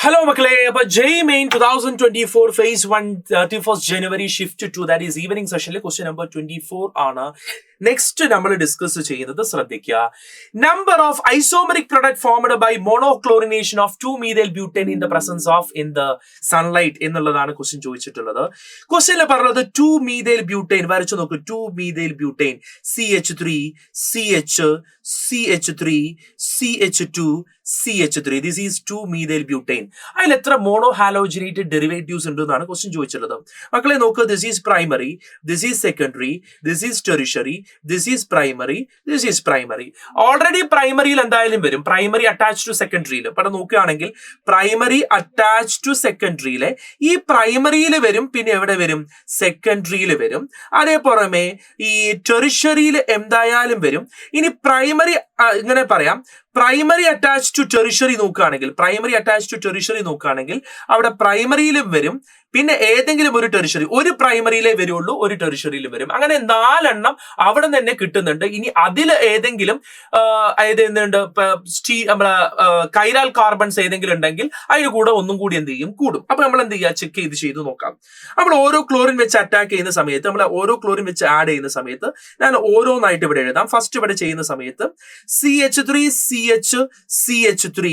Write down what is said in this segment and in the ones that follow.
Hello മക്കളെ, അപ്പൊ ജെയ് main 2024 phase 1 31st January shift to that is evening sessionൽ question number 24 ആണ്. നെക്സ്റ്റ് നമ്മൾ ഡിസ്കസ് ചെയ്യുന്നത് ശ്രദ്ധിക്കുക. Number of isomeric product formed by monochlorination of 2-methyl butane in the presence of in the sunlight എന്നുള്ളതാണ് question ചോദിച്ചിട്ടുള്ളത്. ക്വസ്റ്റ്യനിൽ പറഞ്ഞത് 2-methyl butane വരച്ചു നോക്കൂ. 2-methyl butane CH3 CH CH3 CH2 CH3. This is 2-methyl butane. അതിൽ എത്ര mono halogenated derivatives ഉണ്ട് എന്നാണ് ക്വസ്റ്റ്യൻ ചോദിച്ചിട്ടുള്ളത്. മക്കളെ നോക്കുക, this is primary, this is secondary, this is tertiary, this is primary, this is primary. Already പ്രൈമറിയിൽ എന്തായാലും വരും, പ്രൈമറി അറ്റാച്ച് ടു സെക്കൻഡറിയിൽ. ഇവിടെ നോക്കുകയാണെങ്കിൽ പ്രൈമറി അറ്റാച്ച് ടു സെക്കൻഡറിയിലെ ഈ പ്രൈമറിയിൽ വരും, പിന്നെ എവിടെ വരും, സെക്കൻഡറിയിൽ വരും. അതേ പുറമെ ഈ ടെറിഷറിയിൽ എന്തായാലും വരും. ഇനി പ്രൈമറി ഇങ്ങനെ പറയാം, പ്രൈമറി അറ്റാച്ച് ടു ടെറിഷറി നോക്കുകയാണെങ്കിൽ, പ്രൈമറി അറ്റാച്ച് ടു ടെറിഷറി നോക്കുകയാണെങ്കിൽ അവിടെ പ്രൈമറിയിലും വരും, പിന്നെ ഏതെങ്കിലും ഒരു ടെറിഷറി, ഒരു പ്രൈമറിയിലേ വരുള്ളൂ, ഒരു ടെറിഷറിയിലും വരും. അങ്ങനെ 4 എണ്ണം അവിടെ തന്നെ കിട്ടുന്നുണ്ട്. ഇനി അതിൽ ഏതെങ്കിലും ഏതെന്തുണ്ട് നമ്മളെ കൈരാൽ കാർബൺസ് ഏതെങ്കിലും ഉണ്ടെങ്കിൽ അതിന് കൂടെ ഒന്നും കൂടി എന്ത് ചെയ്യും, കൂടും. അപ്പൊ നമ്മൾ എന്ത് ചെയ്യുക, ചെക്ക് ചെയ്ത് നോക്കാം. നമ്മൾ ഓരോ ക്ലോറിൻ വെച്ച് അറ്റാക്ക് ചെയ്യുന്ന സമയത്ത്, നമ്മൾ ഓരോ ക്ലോറിൻ വെച്ച് ആഡ് ചെയ്യുന്ന സമയത്ത് ഞാൻ ഓരോന്നായിട്ട് ഇവിടെ എഴുതാം. ഫസ്റ്റ് ഇവിടെ ചെയ്യുന്ന സമയത്ത് CH3 CH CH3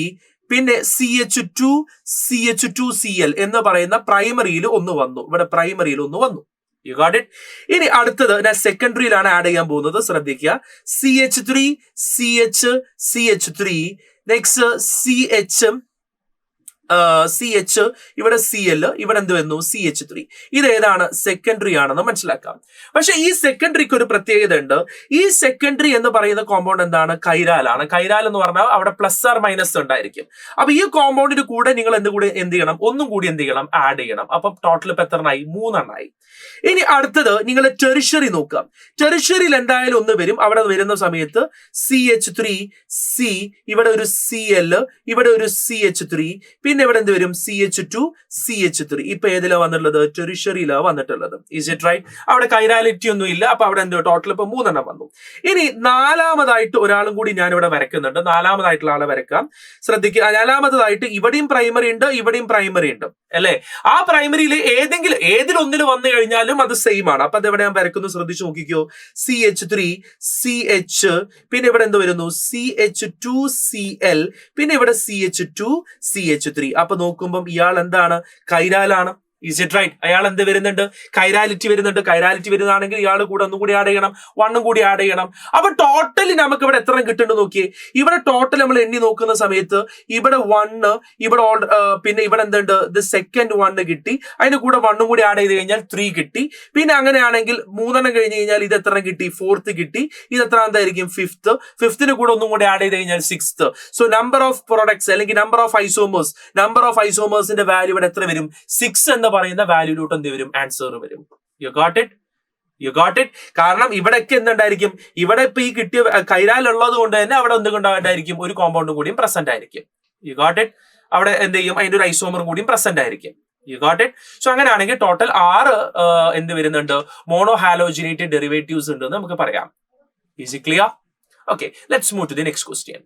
പിന്നെ CH2 CH2Cl എന്ന് പറയുന്ന പ്രൈമറിയിൽ ഒന്ന് വന്നു, ഇവിടെ പ്രൈമറിയിൽ ഒന്ന് വന്നു. You got it. ഇനി അടുത്തത് ഞാൻ സെക്കൻഡറിയിലാണ് ആഡ് ചെയ്യാൻ പോകുന്നത്. ശ്രദ്ധിക്കുക, CH3 CH CH3 next CH ഇവിടെ Cl, ഇവിടെ എന്ത് വരുന്നു, CH3. ഇത് ഏതാണ്, സെക്കൻഡറി ആണെന്ന് മനസ്സിലാക്കാം. പക്ഷെ ഈ സെക്കൻഡറിക്ക് ഒരു പ്രത്യേകത ഉണ്ട്. ഈ സെക്കൻഡറി എന്ന് പറയുന്ന കോമ്പൗണ്ട് എന്താണ്, കൈരാലാണ്. കൈരാൽ എന്ന് പറഞ്ഞാൽ അവിടെ +or- ഉണ്ടായിരിക്കും. അപ്പൊ ഈ കോമ്പൗണ്ടിന് കൂടെ നിങ്ങൾ എന്ത് ചെയ്യണം, ഒന്നും കൂടി എന്ത് ചെയ്യണം, ആഡ് ചെയ്യണം. അപ്പൊ ടോട്ടൽ ഇപ്പൊ എത്ര എണ്ണായി, 3 എണ്ണായി. ഇനി അടുത്തത് നിങ്ങൾ ടെറിഷറി നോക്കുക. ടെറിഷറിയിൽ എന്തായാലും ഒന്ന് വരും. അവിടെ വരുന്ന സമയത്ത് CH3 C, ഇവിടെ ഒരു Cl, ഇവിടെ ഒരു CH3, പിന്നെ ഇവിടെ എന്ത് വരും, CH2 CH3. ഇപ്പൊ ഏതിലാ വന്നിട്ടുള്ളത്, ടെറിഷറിയിലാ വന്നിട്ടുള്ളത്. Is it right? അവിടെ കൈരാലിറ്റി ഒന്നും ഇല്ല. അപ്പൊ അവിടെ എന്ത്, ടോട്ടൽ ഇപ്പൊ 3 എണ്ണം വന്നു. ഇനി നാലാമതായിട്ട് ഒരാളും കൂടി ഞാൻ ഇവിടെ വരയ്ക്കുന്നുണ്ട്. നാലാമതായിട്ടുള്ള ആളെ വരയ്ക്കാം. ശ്രദ്ധിക്കുക, നാലാമതായിട്ട് ഇവിടെയും പ്രൈമറി ഉണ്ട്, ഇവിടെയും പ്രൈമറി ഉണ്ട് അല്ലെ. ആ പ്രൈമറിയിൽ ഏതിലൊന്നിൽ വന്നു കഴിഞ്ഞാലും അത് സെയിം ആണ്. അപ്പൊ അതെവിടെ ഞാൻ വരയ്ക്കുന്നു, ശ്രദ്ധിച്ചു നോക്കിക്കോ. CH3 CH, പിന്നെ ഇവിടെ എന്ത് വരുന്നു, CH2Cl, പിന്നെ ഇവിടെ CH2 CH3. അപ്പൊ നോക്കുമ്പോൾ ഇയാൾ എന്താണ്, കൈരാലാണ്. Is it right? അയാൾ എന്ത് വരുന്നുണ്ട്, കൈരാലിറ്റി വരുന്നുണ്ട്. കൈരാലിറ്റി വരുന്നതാണെങ്കിൽ ഇയാൾ കൂടെ ഒന്നും കൂടി ആഡ് ചെയ്യണം, 1 കൂടി ആഡ് ചെയ്യണം. അപ്പൊ ടോട്ടലി നമുക്ക് ഇവിടെ എത്ര കിട്ടുന്നുണ്ട് നോക്കിയേ. ഇവിടെ ടോട്ടൽ നമ്മൾ എണ്ണി നോക്കുന്ന സമയത്ത് ഇവിടെ 1, ഇവിടെ പിന്നെ ഇവിടെ എന്തുണ്ട്, ഇത് സെക്കൻഡ് 1 കിട്ടി. അതിന് കൂടെ 1 കൂടി ആഡ് ചെയ്ത് കഴിഞ്ഞാൽ 3 കിട്ടി. പിന്നെ അങ്ങനെയാണെങ്കിൽ 3 എണ്ണം കഴിഞ്ഞ് കഴിഞ്ഞാൽ ഇത് എത്ര കിട്ടി, 4th കിട്ടി. ഇത് എത്ര എന്തായിരിക്കും, 5th കൂടെ ഒന്നും കൂടി ആഡ് ചെയ്ത് കഴിഞ്ഞാൽ 6th. So number of products അല്ലെങ്കിൽ നമ്പർ ഓഫ് ഐസോമേഴ്സിന്റെ വാല്യൂ ഇവിടെ എത്ര വരും, 6 എന്ന് പറയുന്ന വാല്യൂലോട്ട് എന്ത് വരും, ആൻസർ വരും. You got it? കാരണം ഇവിടെയൊക്കെ എന്തുണ്ടായിരിക്കും, ഇവിടെ ഇപ്പൊ ഈ കിട്ടിയ കൈരാൽ ഉള്ളത് കൊണ്ട് തന്നെ അവിടെ എന്തുകൊണ്ടായിരിക്കും, ഒരു കോമ്പൗണ്ടും കൂടിയും പ്രസന്റ് ആയിരിക്കും. You got it? അവിടെ എന്ത് ചെയ്യും, അതിന്റെ ഒരു ഐസോമർ കൂടിയും പ്രസന്റ് ആയിരിക്കും. You got it? സോ അങ്ങനെയാണെങ്കിൽ ടോട്ടൽ 6 എന്ത് വരുന്നുണ്ട്, മോണോ ഹാലോജനേറ്റഡ് ഡെറിവേറ്റീവ്സ് ഉണ്ടെന്ന് നമുക്ക് പറയാം. Is it clear? Okay, let's move to the next question.